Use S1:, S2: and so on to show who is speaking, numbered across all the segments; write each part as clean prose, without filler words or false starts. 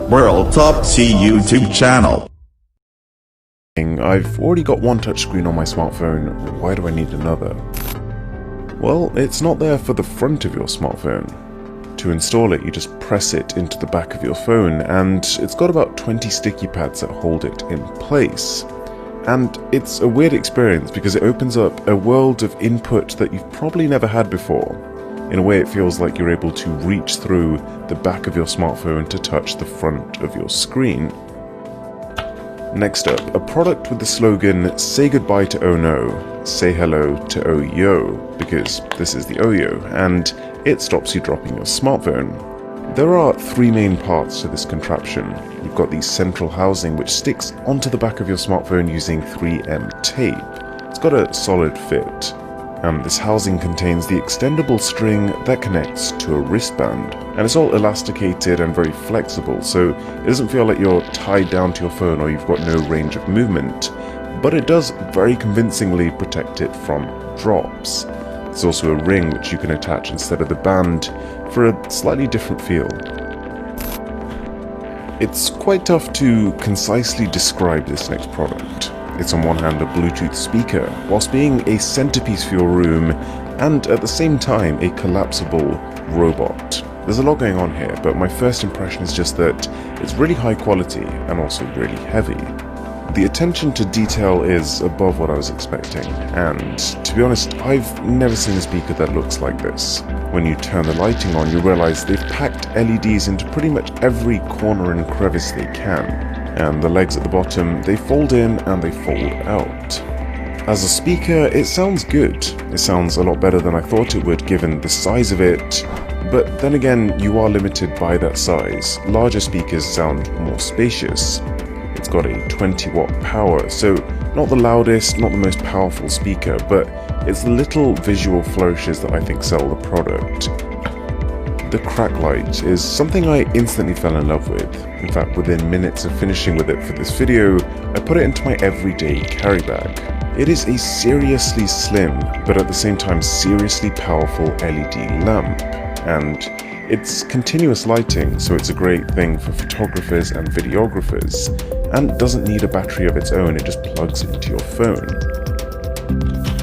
S1: World Top T YouTube channel.
S2: I've already got one touchscreen on my smartphone, why do I need another? Well, it's not there for the front of your smartphone. To install it, you just press it into the back of your phone, and it's got about 20 sticky pads that hold it in place. And it's a weird experience because it opens up a world of input that you've probably never had before. In a way, it feels like you're able to reach through the back of your smartphone to touch the front of your screen. Next up, a product with the slogan, "Say goodbye to oh no, say hello to oh yo," because this is the OYO, and it stops you dropping your smartphone. There are three main parts to this contraption. You've got the central housing, which sticks onto the back of your smartphone using 3M tape. It's got a solid fit. This housing contains the extendable string that connects to a wristband, and it's all elasticated and very flexible, so it doesn't feel like you're tied down to your phone or you've got no range of movement, but it does very convincingly protect it from drops. There's also a ring which you can attach instead of the band for a slightly different feel. It's quite tough to concisely describe this next product. It's on one hand a Bluetooth speaker, whilst being a centerpiece for your room, and at the same time a collapsible robot. There's a lot going on here, but my first impression is just that it's really high quality and also really heavy. The attention to detail is above what I was expecting, and to be honest, I've never seen a speaker that looks like this. When you turn the lighting on, you realize they've packed LEDs into pretty much every corner and crevice they can. And the legs at the bottom, they fold in and they fold out. As a speaker, it sounds good. It sounds a lot better than I thought it would given the size of it, but then again, you are limited by that size. Larger speakers sound more spacious. It's got a 20 watt power, so not the loudest, not the most powerful speaker, but it's the little visual flourishes that I think sell the product. The crack light is something I instantly fell in love with. In fact, within minutes of finishing with it for this video, I put it into my everyday carry bag. It is a seriously slim, but at the same time seriously powerful LED lamp, and it's continuous lighting, so it's a great thing for photographers and videographers, and doesn't need a battery of its own, it just plugs into your phone.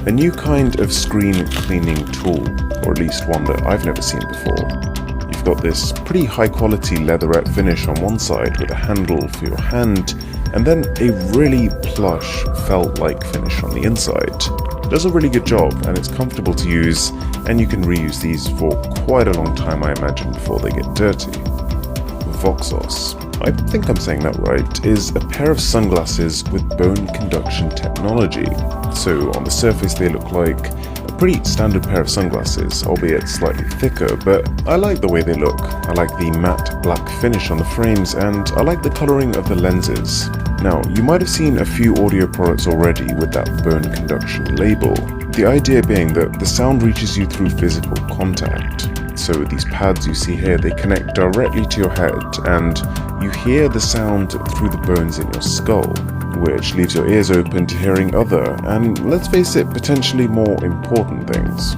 S2: A new kind of screen cleaning tool, or at least one that I've never seen before. You've got this pretty high quality leatherette finish on one side with a handle for your hand, and then a really plush felt-like finish on the inside. It does a really good job, and it's comfortable to use, and you can reuse these for quite a long time, I imagine, before they get dirty. Voxos, I think I'm saying that right, is a pair of sunglasses with bone conduction technology. So on the surface they look like a pretty standard pair of sunglasses, albeit slightly thicker, but I like the way they look. I like the matte black finish on the frames, and I like the colouring of the lenses. Now, you might have seen a few audio products already with that bone conduction label, the idea being that the sound reaches you through physical contact. So these pads you see here, they connect directly to your head, and you hear the sound through the bones in your skull, which leaves your ears open to hearing other, and let's face it, potentially more important things.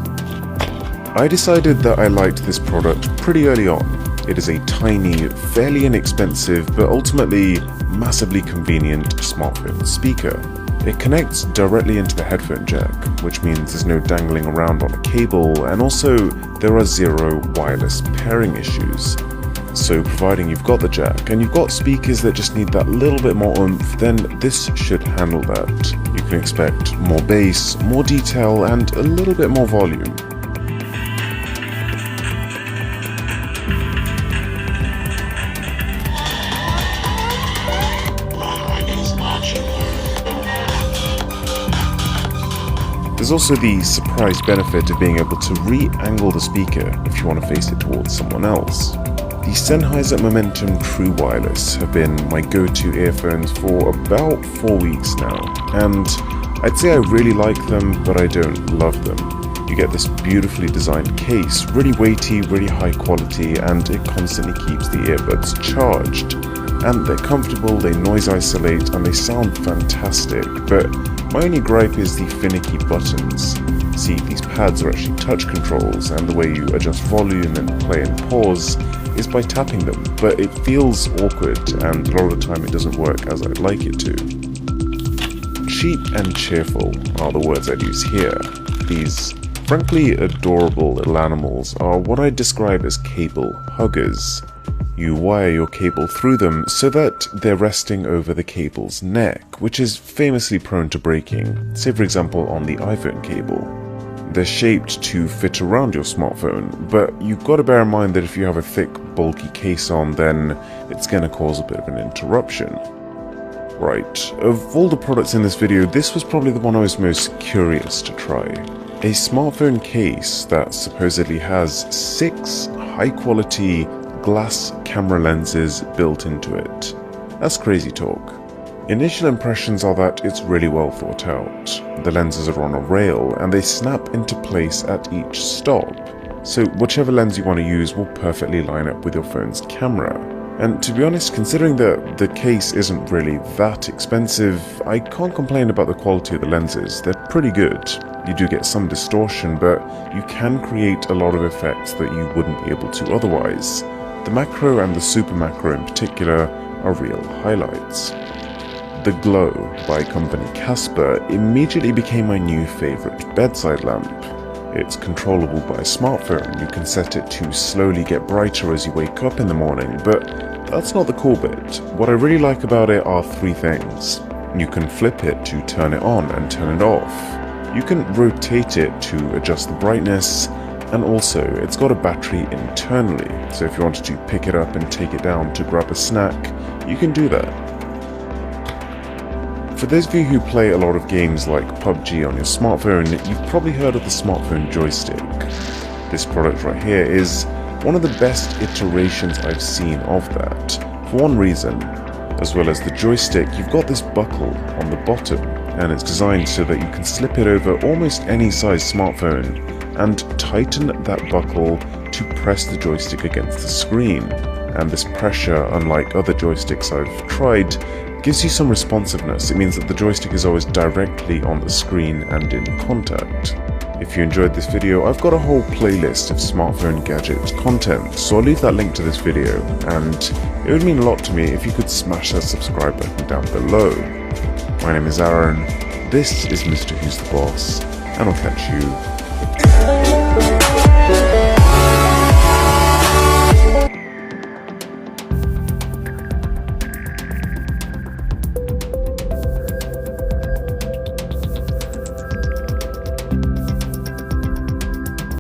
S2: I decided that I liked this product pretty early on. It is a tiny, fairly inexpensive, but ultimately massively convenient smartphone speaker. It connects directly into the headphone jack, which means there's no dangling around on a cable, and also there are zero wireless pairing issues. So providing you've got the jack and you've got speakers that just need that little bit more oomph, then this should handle that. You can expect more bass, more detail, and a little bit more volume. There's also the surprise benefit of being able to re-angle the speaker if you want to face it towards someone else. The Sennheiser Momentum True Wireless have been my go-to earphones for about 4 weeks now, and I'd say I really like them, but I don't love them. You get this beautifully designed case, really weighty, really high quality, and it constantly keeps the earbuds charged. And they're comfortable, they noise isolate, and they sound fantastic, but my only gripe is the finicky buttons. See, these pads are actually touch controls, and the way you adjust volume and play and pause is by tapping them, but it feels awkward and a lot of the time it doesn't work as I'd like it to. Cheap and cheerful are the words I'd use here. These frankly adorable little animals are what I describe as cable huggers. You wire your cable through them so that they're resting over the cable's neck, which is famously prone to breaking, say for example on the iPhone cable. They're shaped to fit around your smartphone, but you've got to bear in mind that if you have a thick, bulky case on, then it's going to cause a bit of an interruption. Right, of all the products in this video, this was probably the one I was most curious to try. A smartphone case that supposedly has 6 high-quality glass camera lenses built into it. That's crazy talk. Initial impressions are that it's really well thought out. The lenses are on a rail and they snap into place at each stop, so whichever lens you want to use will perfectly line up with your phone's camera. And to be honest, considering that the case isn't really that expensive, I can't complain about the quality of the lenses. They're pretty good. You do get some distortion, but you can create a lot of effects that you wouldn't be able to otherwise. The macro and the super macro in particular are real highlights. The Glow by company Casper immediately became my new favourite bedside lamp. It's controllable by a smartphone. You can set it to slowly get brighter as you wake up in the morning, but that's not the cool bit. What I really like about it are 3 things. You can flip it to turn it on and turn it off. You can rotate it to adjust the brightness, and also it's got a battery internally, so if you wanted to pick it up and take it down to grab a snack, you can do that. For those of you who play a lot of games like PUBG on your smartphone, you've probably heard of the smartphone joystick. This product right here is one of the best iterations I've seen of that. For one reason, as well as the joystick, you've got this buckle on the bottom, and it's designed so that you can slip it over almost any size smartphone and tighten that buckle to press the joystick against the screen. And this pressure, unlike other joysticks I've tried, gives you some responsiveness. It means that the joystick is always directly on the screen and in contact. If you enjoyed this video, I've got a whole playlist of smartphone gadget content, so I'll leave that link to this video, and it would mean a lot to me if you could smash that subscribe button down below. My name is Aaron, this is Mr. Who's the Boss, and I'll catch you